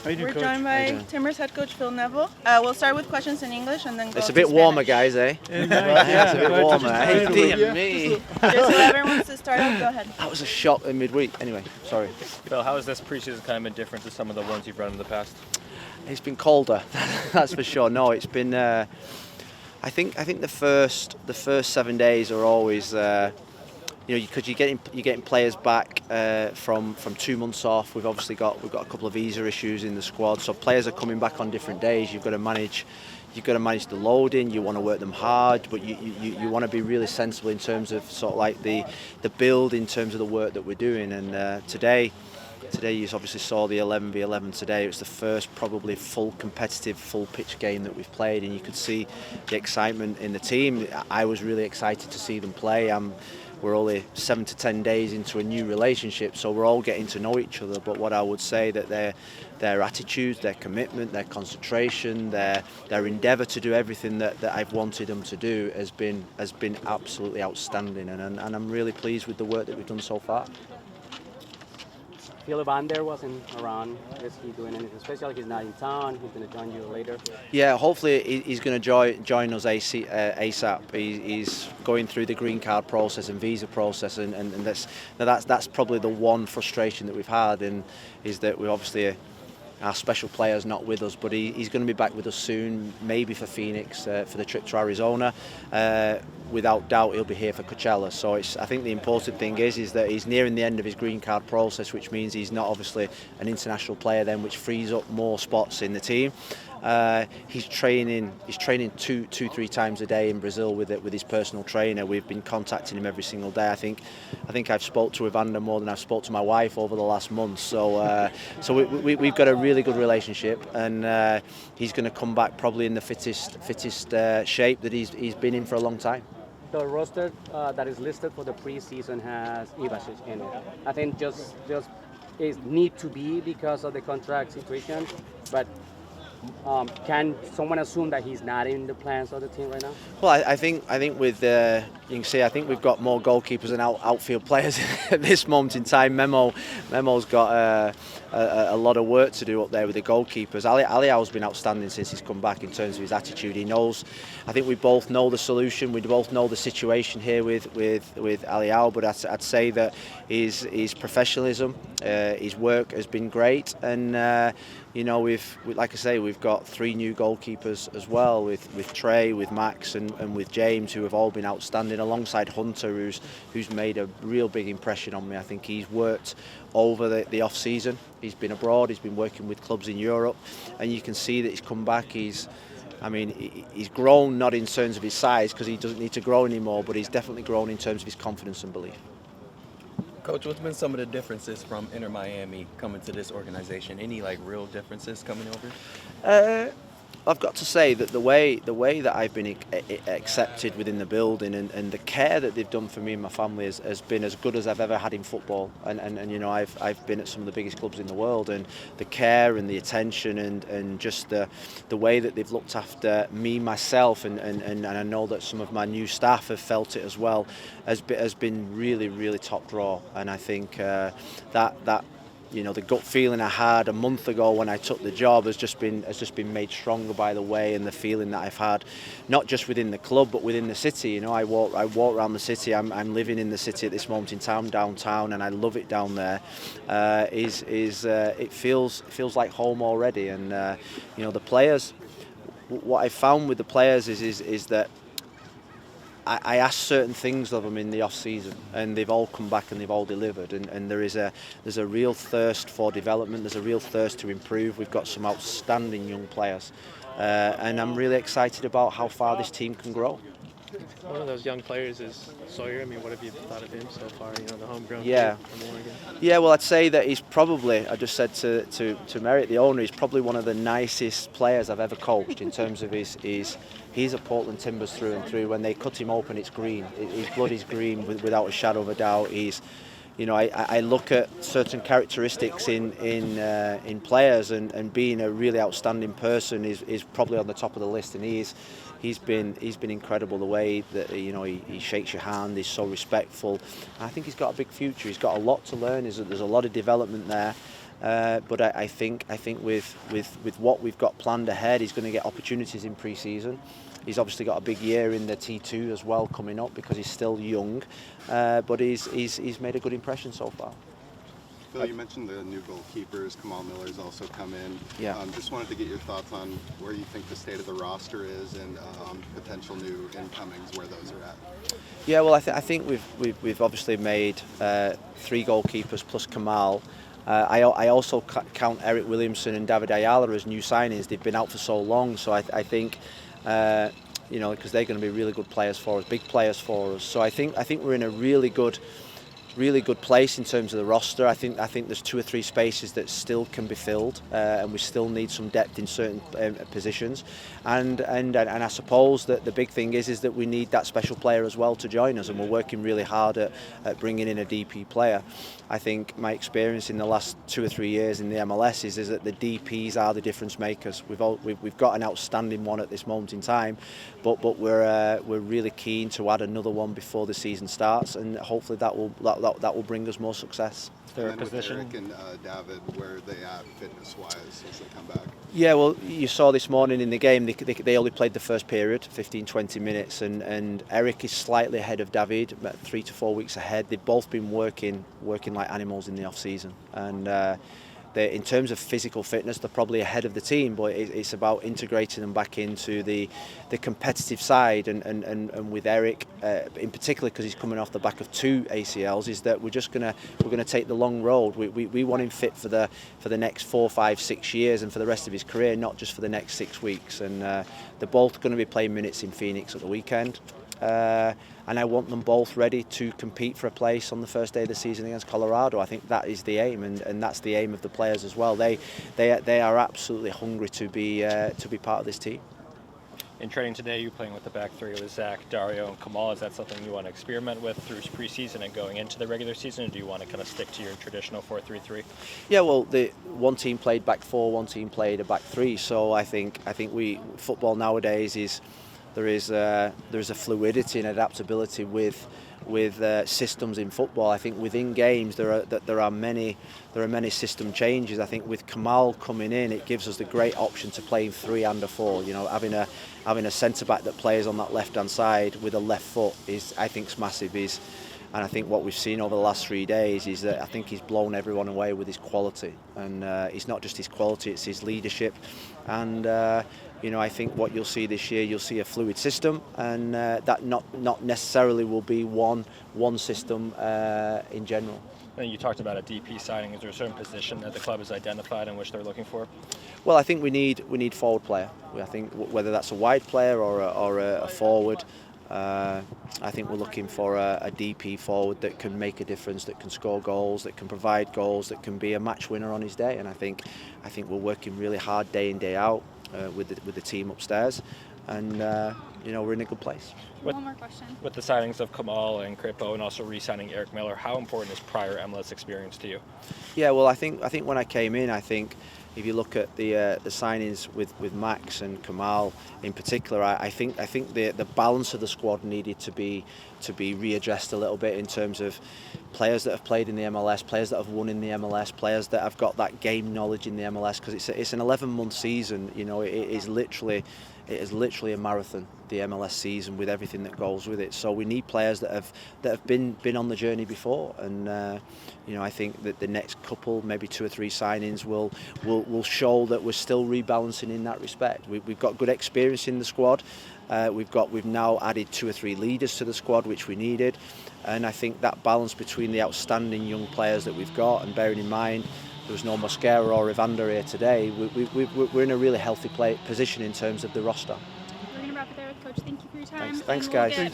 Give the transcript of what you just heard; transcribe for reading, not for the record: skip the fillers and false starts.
How you doing, We're Coach? joined How you by doing? Timbers head coach Phil Neville. We'll start with questions in English and then go It's a to bit warmer, Spanish. guys, eh? Yeah, It's a bit warmer. Hey, dear me. Just whoever wants to start off, go ahead. That was a shock in midweek. Anyway, sorry. Phil, how has this preseason kind of been different to some of the ones you've run in the past? It's been colder, that's for sure. No, it's been. I think the first 7 days are always. Because you're getting players back from 2 months off. We've got a couple of visa issues in the squad, so players are coming back on different days. You've got to manage the loading. You want to work them hard, but you want to be really sensible in terms of sort of like the build in terms of the work that we're doing. And today you obviously saw the 11v11 today. It was the first probably full competitive, full pitch game that we've played, and you could see the excitement in the team. I was really excited to see them play. We're only 7 to 10 days into a new relationship, so we're all getting to know each other. But what I would say that their attitudes, their commitment, their concentration, their endeavour to do everything that I've wanted them to do has been absolutely outstanding, and I'm really pleased with the work that we've done so far. Phil Evander wasn't around. Is he doing anything special? He's not in town. He's going to join you later. Yeah, hopefully he's going to join us ASAP. He's going through the green card process and visa process, and that's probably the one frustration that we've had, and is that we obviously. Our special player's not with us, but he's going to be back with us soon, maybe for Phoenix, for the trip to Arizona. Without doubt, he'll be here for Coachella. So I think the important thing is that he's nearing the end of his green card process, which means he's not obviously an international player then, which frees up more spots in the team. He's training 2-3 times a day in Brazil with his personal trainer. We've been contacting him every single day. I think I've spoke to Evander more than I've spoke to my wife over the last month. So we've got a really good relationship, and he's going to come back probably in the fittest shape that he's been in for a long time. The roster that is listed for the preseason has Evander in it. I think just is need to be because of the contract situation, but. Can someone assume that he's not in the plans of the team right now? Well, I think with you can see I think we've got more goalkeepers and outfield players at this moment in time. Memo's got a lot of work to do up there with the goalkeepers. Aliau's been outstanding since he's come back in terms of his attitude. He knows. I think we both know the solution. We both know the situation here with Aliau. But I'd say that his professionalism, his work has been great, and. We've got 3 new goalkeepers as well, with Trey, with Max, and with James, who have all been outstanding, alongside Hunter, who's made a real big impression on me. I think he's worked over the off season. He's been abroad. He's been working with clubs in Europe, and you can see that he's come back. He's grown, not in terms of his size, because he doesn't need to grow anymore, but he's definitely grown in terms of his confidence and belief. Coach, what's been some of the differences from Inter Miami coming to this organization? Any real differences coming over? I've got to say that the way that I've been accepted within the building and the care that they've done for me and my family has been as good as I've ever had in football. And I've been at some of the biggest clubs in the world, and the care and the attention and just the way that they've looked after me, myself, and I know that some of my new staff have felt it as well, has been really, really top draw. And I think that. The gut feeling I had a month ago when I took the job has just been made stronger by the way and the feeling that I've had, not just within the club but within the city. I walk around the city. I'm living in the city at this moment in time, downtown, and I love it down there. It feels like home already, and the players. What I found with the players is that. I asked certain things of them in the off season, and they've all come back and they've all delivered. And there's a real thirst for development. There's a real thirst to improve. We've got some outstanding young players, and I'm really excited about how far this team can grow. One of those young players is Sawyer. What have you thought of him so far? The homegrown kid from Oregon. Yeah, well, I'd say that he's probably, I just said to Merritt, the owner, he's probably one of the nicest players I've ever coached in terms of he's a Portland Timbers through and through. When they cut him open, it's green. His blood is green without a shadow of a doubt. I look at certain characteristics in players, and being a really outstanding person is probably on the top of the list, and he's been incredible. The way that he shakes your hand, he's so respectful. I think he's got a big future. He's got a lot to learn. There's a lot of development there. But I think with what we've got planned ahead, he's going to get opportunities in pre-season. He's obviously got a big year in the T2 as well coming up because he's still young, but he's made a good impression so far. Phil, you mentioned the new goalkeepers. Kamal Miller's also come in. Yeah. Just wanted to get your thoughts on where you think the state of the roster is and potential new incomings, where those are at. Yeah, well, I think we've obviously made 3 goalkeepers plus Kamal. I also count Eric Williamson and David Ayala as new signings. They've been out for so long, so I think because they're going to be really good players for us, big players for us. So I think we're in a really good place in terms of the roster. I think there's 2 or 3 spaces that still can be filled, and we still need some depth in certain positions. And I suppose that the big thing is that we need that special player as well to join us, and we're working really hard at bringing in a DP player. I think my experience in the last 2 or 3 years in the MLS is that the DPs are the difference makers. We've got an outstanding one at this moment in time, but we're really keen to add another one before the season starts, and hopefully that will bring us more success. Is there a And then position? with Eric and David, where are they at fitness-wise as they come back? Yeah, well, you saw this morning in the game, they only played the first period, 15-20 minutes, and Eric is slightly ahead of David, about 3 to 4 weeks ahead. They've both been working like animals in the off-season, and in terms of physical fitness, they're probably ahead of the team, but it's about integrating them back into the competitive side. And with Eric, in particular, because he's coming off the back of 2 ACLs, is that we're going to take the long road. We want him fit for the next 4, 5, 6 years and for the rest of his career, not just for the next 6 weeks. And they're both going to be playing minutes in Phoenix at the weekend. And I want them both ready to compete for a place on the first day of the season against Colorado. I think that is the aim, and that's the aim of the players as well. They are absolutely hungry to be part of this team. In training today, you're playing with the back 3 with Zach, Dario, and Kamal. Is that something you want to experiment with through preseason and going into the regular season, or do you want to kind of stick to your traditional 4-3-3? Yeah, well, one team played back 4, one team played a back 3. So I think football nowadays is. There is a fluidity and adaptability with systems in football. I think within games there are many system changes. I think with Kamal coming in, it gives us the great option to play in 3 and a 4. You know, having a centre back that plays on that left hand side with a left foot is, I think, massive. And I think what we've seen over the last 3 days is that I think he's blown everyone away with his quality. And it's not just his quality, it's his leadership. And I think what you'll see this year, you'll see a fluid system, and that not necessarily will be one system in general. And you talked about a DP signing. Is there a certain position that the club has identified in which they're looking for? Well, I think we need forward player. I think whether that's a wide player or a forward. I think we're looking for a DP forward that can make a difference, that can score goals, that can provide goals, that can be a match winner on his day. And I think we're working really hard day in, day out with the team upstairs, and we're in a good place. One more question. With the signings of Kamal and Kripo and also re-signing Eric Miller, how important is prior MLS experience to you? Yeah, well, I think when I came in, I think if you look at the signings with Max and Kamal in particular, I think the balance of the squad needed to be readdressed a little bit in terms of players that have played in the MLS, players that have won in the MLS, players that have got that game knowledge in the MLS, because it's an 11-month season. You know, it is literally a marathon, the MLS season, with everything that goes with it. So we need players that have been on the journey before, and I think that the next couple, maybe 2 or 3 signings will show that we're still rebalancing in that respect. We've got good experience in the squad. We've now added 2 or 3 leaders to the squad, which we needed, and I think that balance between the outstanding young players that we've got, and bearing in mind there was no Mosquera or Evander here today, we're in a really healthy position in terms of the roster. We're going to wrap it there with Coach. Thank you for your time. Thanks And we'll guys. get